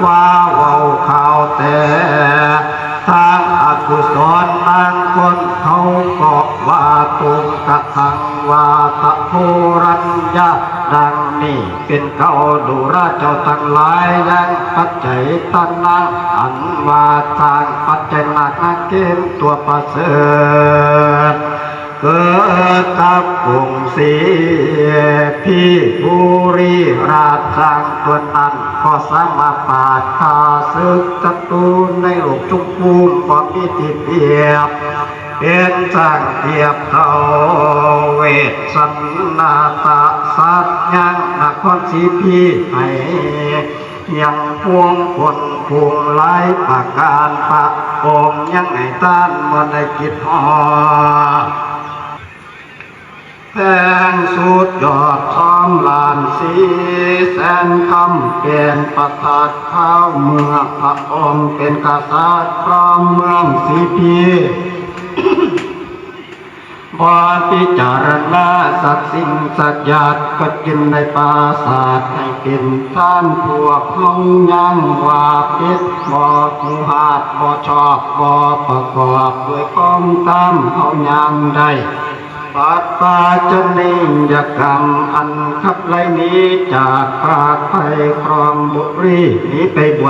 ฟ้าเว้าข่าวแต่ทางอกุศลบางคนเขาก็ว่าตุงกะทังว่าตะโพรัญญาดังนี้เป็นเก่าดูราเจ้าทั้งหลายยังปัจจัยตันนังอันว่าทางปัจจัยหนักนักเกณฑ์ตัวประเสริฐเกิดกับกรุงศรีพี่บุรีราชสังตัวนั้นก็สามารถปราดข้าศึกศัตรูในโลกทุกภูมิก็มีที่เทียบเป็นสร้างเทียบเท่าเวทสันนาตาสัตยังนครศรีพี่ให้ยังพวงคนพวงหลายประการพระองค์ยังไงต้านมันได้กิจหอแสงสุดยอดท้องลานสีแสนคำเป็นประทัดข้าวเมืองพระองค์เป็นกษัตริย์ครองเมืองสีพีบอนพิจารณาสักสิ่งสักอย่างก็จึงในปราศาสตร์ให้เป็นท่านพวกเขายังว่าพิษบ่ผูหาดบ่ชอบบ่ประกอบด้วยข้องตามเขายังได้ปัดปาจนิยกรรมอันขับไล่นี้จากปากไปครองบุรีนี้ไปบวช